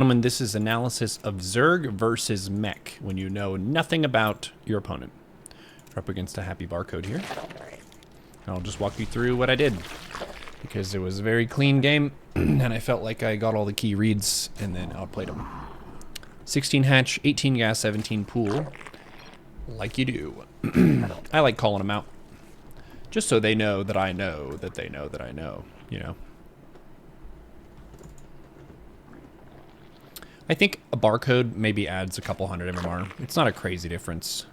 Gentlemen, this is analysis of Zerg versus Mech when you know nothing about your opponent. We're up against a happy barcode here. I'll just walk you through what I did because it was a very clean game and I felt like I got all the key reads and then outplayed them. 16 hatch, 18 gas, 17 pool, like you do. I like calling them out just so they know that I know that they know that I know, you know. I think a barcode maybe adds a couple hundred MMR. It's not a crazy difference.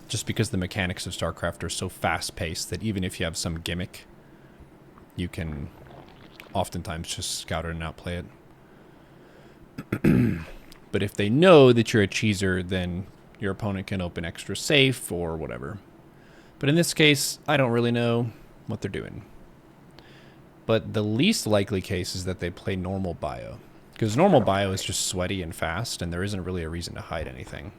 Just because the mechanics of StarCraft are so fast-paced that even if you have some gimmick, you can oftentimes just scout it and outplay it. But if they know that you're a cheeser, then your opponent can open extra safe or whatever. But in this case, I don't really know what they're doing. But the least likely case is that they play normal bio. Because normal bio is just sweaty and fast, and there isn't really a reason to hide anything.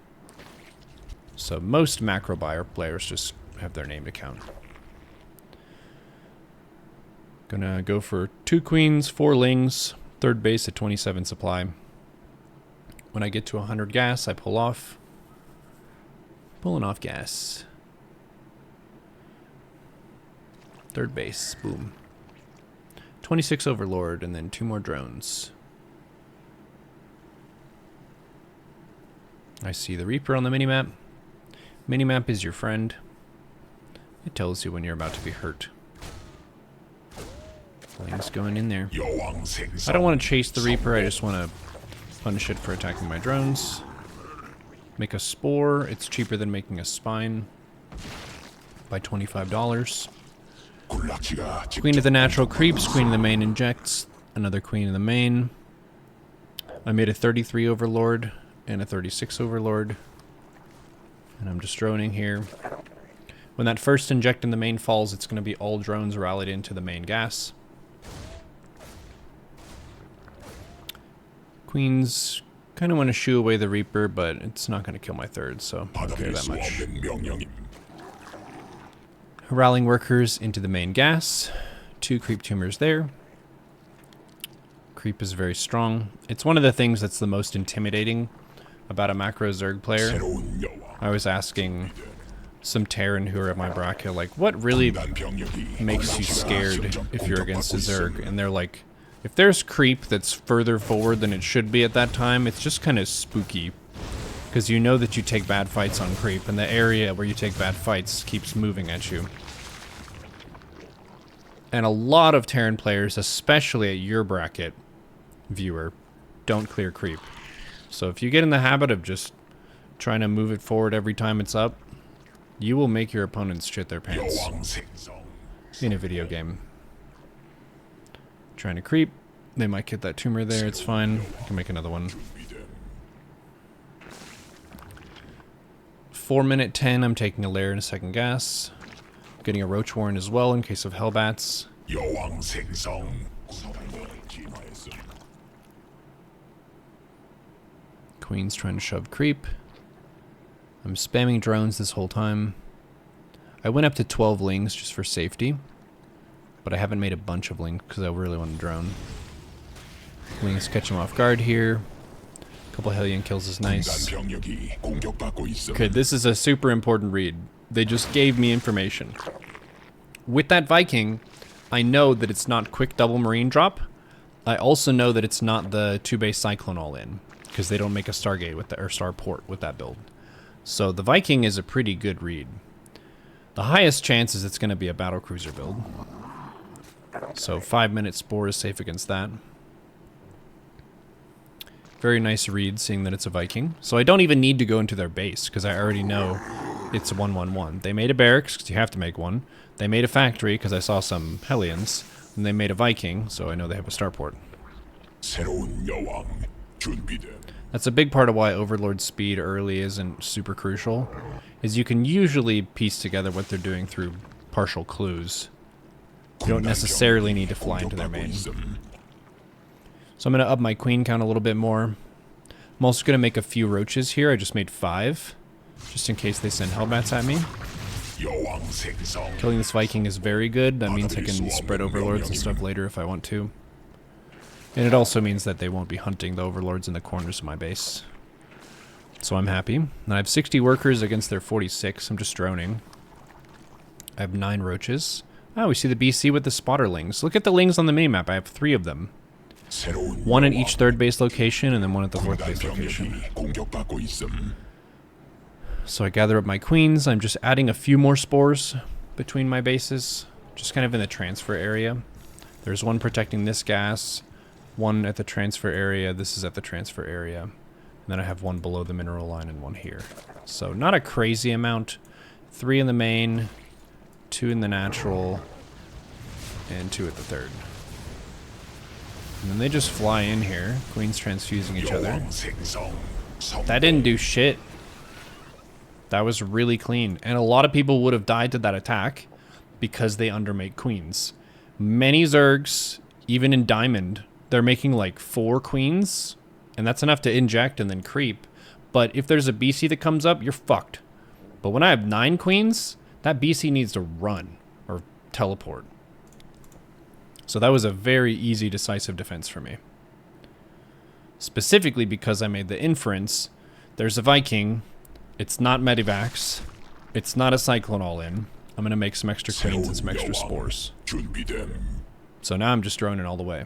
So most macro bio players just have their name to count. Gonna go for 2 queens, 4 lings, third base at 27 supply. When I get to 100 gas, I pull off. Pulling off gas. Third base, boom. 26 Overlord, and then 2 more drones. I see the Reaper on the minimap. Minimap is your friend. It tells you when you're about to be hurt. Ling's going in there. I don't want to chase the Reaper, I just want to punish it for attacking my drones. Make a Spore, it's cheaper than making a Spine by $25. Queen of the natural creeps, Queen of the main injects, another Queen of the main. I made a 33 Overlord and a 36 Overlord. And I'm just droning here. When that first inject in the main falls, it's going to be all drones rallied into the main gas. Queens kind of want to shoo away the Reaper, but it's not going to kill my third, so I don't care that much. Rallying workers into the main gas. 2 creep tumors there. Creep is very strong. It's one of the things that's the most intimidating about a macro Zerg player. I was asking some Terran who are at my bracket, like, what really makes you scared if you're against a Zerg? And they're like, if there's creep that's further forward than it should be at that time, it's just kind of spooky. Because you know that you take bad fights on creep, and the area where you take bad fights keeps moving at you. And a lot of Terran players, especially at your bracket, viewer, don't clear creep. So if you get in the habit of just trying to move it forward every time it's up, you will make your opponents shit their pants in a video game. Trying to creep. They might get that tumor there, it's fine. I can make another one. 4 minute 10, I'm taking a lair and a second gas. Getting a Roach Warren as well in case of Hellbats. Queen's trying to shove creep. I'm spamming drones this whole time. I went up to 12 lings just for safety, but I haven't made a bunch of lings because I really want to drone. Lings catch him off guard here. A couple Hellion kills is nice. Okay, this is a super important read. They just gave me information. With that Viking, I know that it's not quick double marine drop. I also know that it's not the 2-base Cyclone all-in, because they don't make a Stargate with the, or Starport with that build. So the Viking is a pretty good read. The highest chance is it's going to be a battlecruiser build. So 5 minute Spore is safe against that. Very nice read, seeing that it's a Viking. So I don't even need to go into their base, because I already know it's a 1-1-1. They made a barracks, because you have to make one. They made a factory, because I saw some Hellions. And they made a Viking, so I know they have a starport. That's a big part of why Overlord speed early isn't super crucial, is you can usually piece together what they're doing through partial clues. You don't necessarily need to fly into their main. So I'm going to up my queen count a little bit more. I'm also going to make a few roaches here. I just made 5, just in case they send Hellbats at me. Killing this Viking is very good. That means I can spread Overlords and stuff later if I want to. And it also means that they won't be hunting the overlords in the corners of my base. So I'm happy. And I have 60 workers against their 46. I'm just droning. I have 9 roaches. Oh, we see the BC with the spotterlings. Look at the lings on the minimap. I have 3 of them. 1 in each 3rd base location, and then 1 at the 4th base location. So I gather up my queens. I'm just adding a few more spores between my bases. Just kind of in the transfer area. There's 1 protecting this gas. 1 at the transfer area. This is at the transfer area. And then I have 1 below the mineral line and 1 here. So not a crazy amount. 3 in the main, 2 in the natural, and 2 at the 3rd. And then they just fly in here. Queens transfusing each other. That didn't do shit. That was really clean. And a lot of people would have died to that attack because they undermake queens. Many Zergs, even in Diamond, they're making like 4 queens. And that's enough to inject and then creep. But if there's a BC that comes up, you're fucked. But when I have 9 queens, that BC needs to run or teleport. So that was a very easy, decisive defense for me. Specifically because I made the inference, there's a Viking, it's not Medivacs, it's not a Cyclone all-in, I'm going to make some extra queens and some extra spores. So now I'm just droning all the way.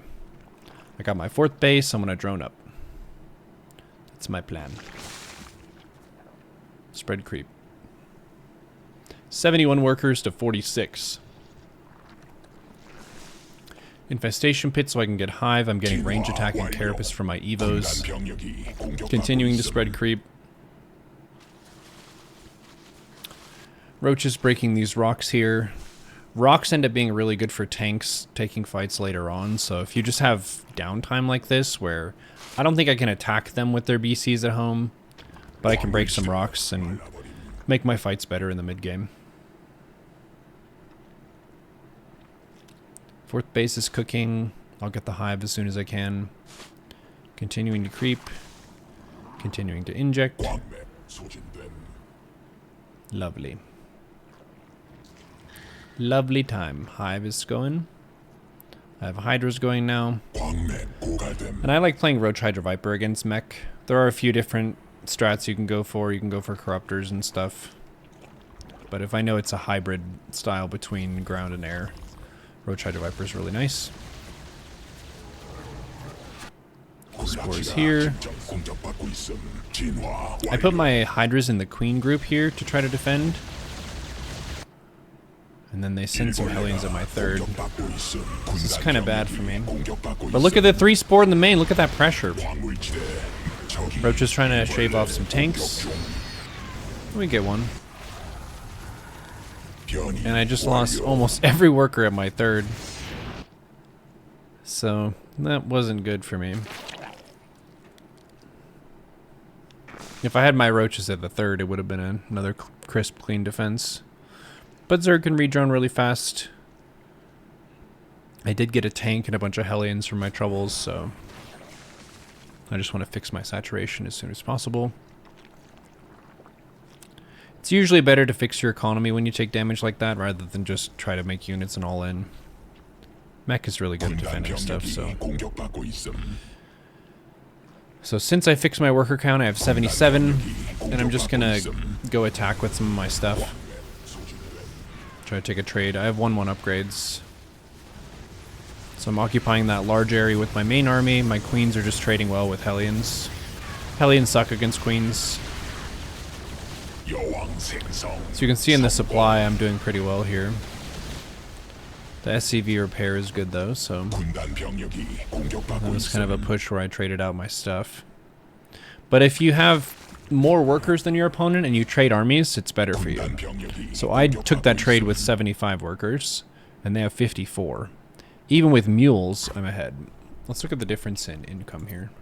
I got my 4th base, I'm going to drone up. That's my plan. Spread creep. 71 workers to 46. Infestation pit so I can get hive. I'm getting range attack and carapace from my evos. Continuing to spread creep. Roaches breaking these rocks here. Rocks end up being really good for tanks taking fights later on. So if you just have downtime like this where I don't think I can attack them with their BCs at home, but I can break some rocks and make my fights better in the mid-game. 4th base is cooking. I'll get the hive as soon as I can. Continuing to creep. Continuing to inject. Lovely. Lovely time. Hive is going. I have hydras going now. And I like playing Roach Hydra Viper against Mech. There are a few different strats you can go for. You can go for corruptors and stuff. But if I know it's a hybrid style between ground and air, Roach Hydra Viper is really nice. Spores here. I put my hydras in the queen group here to try to defend. And then they send some Hellions at my 3rd. This is kind of bad for me. But look at the 3 spore in the main. Look at that pressure. Roach is trying to shave off some tanks. Let me get one. And I just lost almost every worker at my 3rd. So that wasn't good for me. If I had my roaches at the 3rd, it would have been another crisp, clean defense. But Zerg can redrone really fast. I did get a tank and a bunch of Hellions from my troubles, so I just want to fix my saturation as soon as possible. It's usually better to fix your economy when you take damage like that, rather than just try to make units and all in. Mech is really good at defending stuff, so... So since I fixed my worker count, I have 77, and I'm just gonna go attack with some of my stuff. Try to take a trade. I have 1/1 upgrades. So I'm occupying that large area with my main army. My queens are just trading well with Hellions. Hellions suck against queens. So you can see in the supply I'm doing pretty well here. The SCV repair is good though, so that was kind of a push where I traded out my stuff. But if you have more workers than your opponent and you trade armies, it's better for you. So I took that trade with 75 workers, and they have 54. Even with mules, I'm ahead. Let's look at the difference in income here,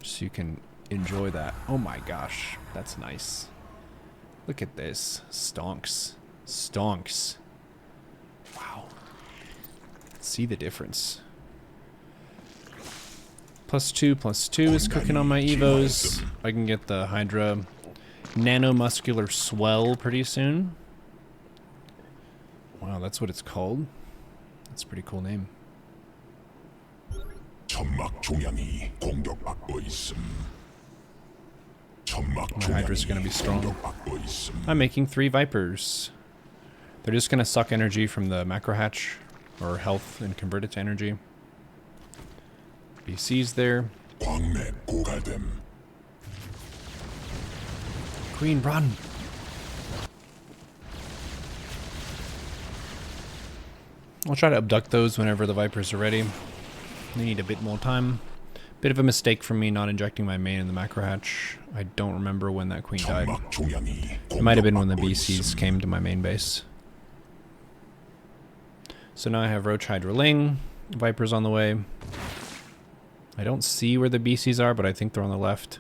so you can enjoy that. Oh my gosh, that's nice. Look at this. Stonks. Stonks. Wow. See the difference. +2/+2 is cooking on my evos. I can get the Hydra nanomuscular swell pretty soon. Wow, that's what it's called. That's a pretty cool name. My Hydra's gonna be strong. I'm making 3 Vipers. They're just gonna suck energy from the macro hatch, or health, and convert it to energy. BC's there. Queen, run! I'll try to abduct those whenever the Vipers are ready. They need a bit more time. Bit of a mistake from me not injecting my main in the macro hatch. I don't remember when that queen died. It might have been when the BCs came to my main base. So now I have Roach Hydra Ling. Vipers on the way. I don't see where the BCs are, but I think they're on the left.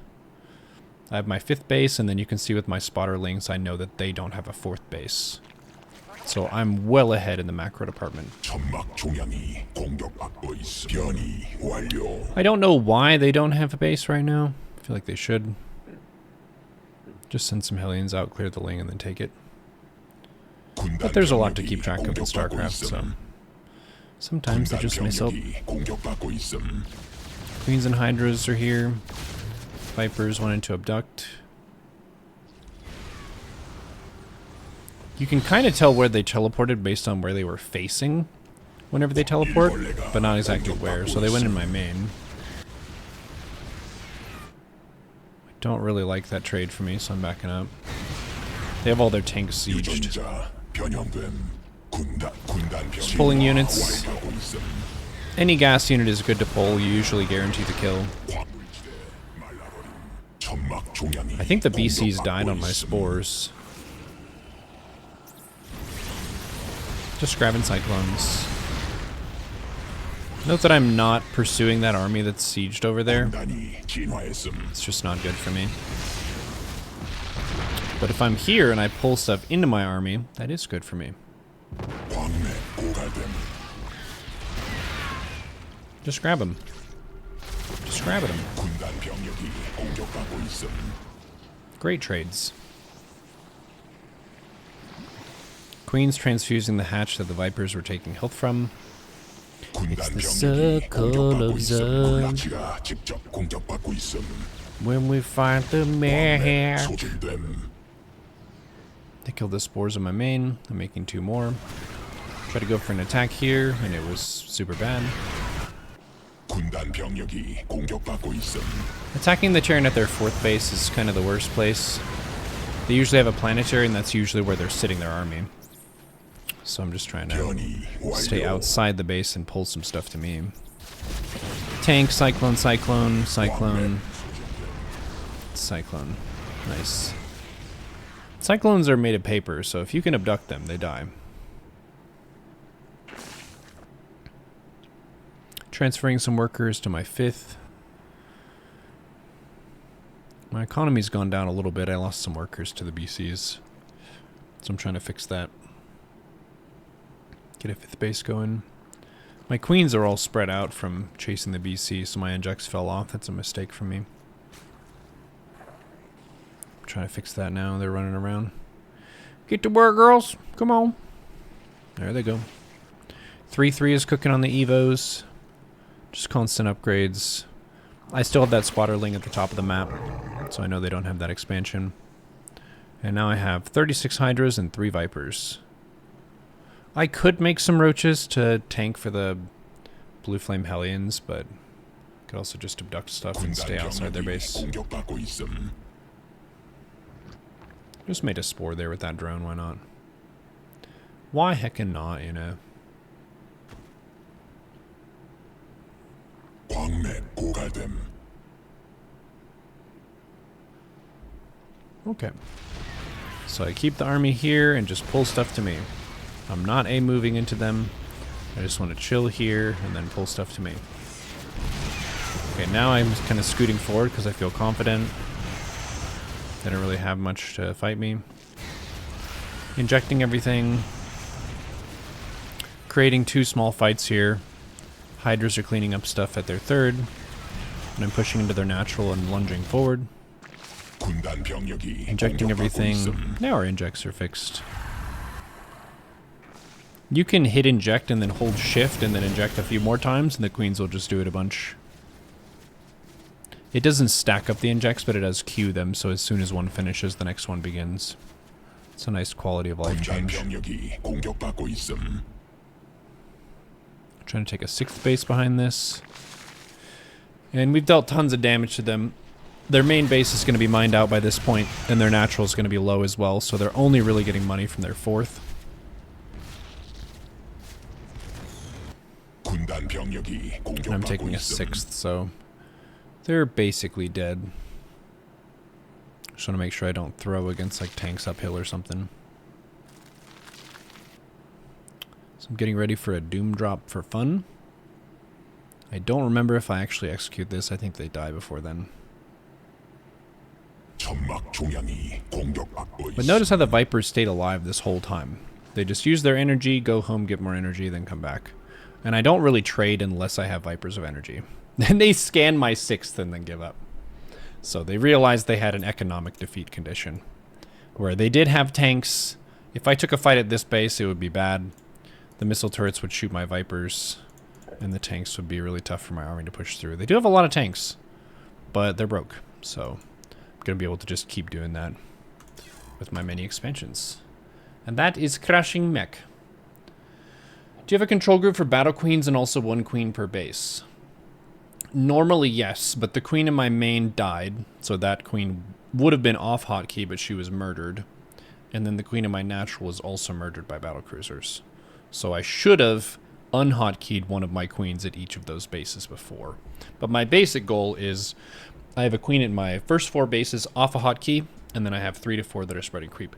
I have my 5th base, and then you can see with my spotter Lings, I know that they don't have a 4th base. So I'm well ahead in the macro department. I don't know why they don't have a base right now. I feel like they should. Just send some Hellions out, clear the Ling, and then take it. But there's a lot to keep track of in StarCraft, so sometimes they just miss up. Queens and Hydras are here. Vipers wanted to abduct. You can kind of tell where they teleported based on where they were facing whenever they teleport, but not exactly where, so they went in my main. I don't really like that trade for me, so I'm backing up. They have all their tanks sieged. Just pulling units. Any gas unit is good to pull, you usually guarantee the kill. I think the BCs died on my spores. Just grabbing Cyclones. Note that I'm not pursuing that army that's sieged over there. It's just not good for me. But if I'm here and I pull stuff into my army, that is good for me. Just grab them. Just grab them. Great trades. Queen's transfusing the hatch that the Vipers were taking health from. It's the circle of Zod. When we find the Mech. They killed the spores in my main. I'm making 2 more. Tried to go for an attack here, and it was super bad. Attacking the Terran at their 4th base is kind of the worst place. They usually have a planetary, and that's usually where they're sitting their army. So I'm just trying to stay outside the base and pull some stuff to me. Tank, Cyclone, Cyclone, Cyclone, Cyclone. Nice. Cyclones are made of paper, so if you can abduct them, they die. Transferring some workers to my 5th. My economy's gone down a little bit. I lost some workers to the BCs. So I'm trying to fix that. Get a 5th base going. My queens are all spread out from chasing the BC, so my injects fell off. That's a mistake from me. I'm trying to fix that now. They're running around. Get to work, girls. Come on. There they go. 3-3 is cooking on the Evos. Just constant upgrades. I still have that Spotterling at the top of the map, so I know they don't have that expansion. And now I have 36 Hydras and 3 Vipers. I could make some Roaches to tank for the Blue Flame Hellions, but I could also just abduct stuff and stay outside their base. Just made a Spore there with that drone, why not? Why heckin' not, you know? Okay. So I keep the army here and just pull stuff to me. I'm not moving into them. I just want to chill here and then pull stuff to me. Okay, now I'm kind of scooting forward because I feel confident. They don't really have much to fight me. Injecting everything. Creating 2 small fights here. Hydras are cleaning up stuff at their 3rd. And I'm pushing into their natural and lunging forward. Injecting everything. Now our injects are fixed. You can hit inject and then hold shift and then inject a few more times and the queens will just do it a bunch. It doesn't stack up the injects, but it does queue them, so as soon as one finishes, the next one begins. It's a nice quality of life change. Trying to take a 6th base behind this. And we've dealt tons of damage to them. Their main base is going to be mined out by this point, and their natural is going to be low as well, so they're only really getting money from their 4th. And I'm taking a 6th, so they're basically dead. Just want to make sure I don't throw against like tanks uphill or something. So I'm getting ready for a doom drop for fun. I don't remember if I actually execute this. I think they die before then. But notice how the Vipers stayed alive this whole time. They just use their energy, go home, get more energy, then come back. And I don't really trade unless I have Vipers of energy. And they scan my 6th and then give up. So they realized they had an economic defeat condition. Where they did have tanks. If I took a fight at this base, it would be bad. The missile turrets would shoot my Vipers. And the tanks would be really tough for my army to push through. They do have a lot of tanks. But they're broke. So I'm going to be able to just keep doing that with my many expansions. And that is Crashing Mech. Do you have a control group for battle queens and also 1 queen per base? Normally, yes, but the queen in my main died, so that queen would have been off hotkey, but she was murdered. And then the queen in my natural was also murdered by battle cruisers. So I should have unhotkeyed one of my queens at each of those bases before. But my basic goal is I have a queen in my first 4 bases off a hotkey, and then I have 3 to 4 that are spreading creep.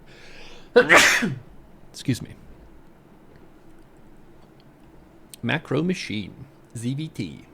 Excuse me. Macro Machine, ZvT.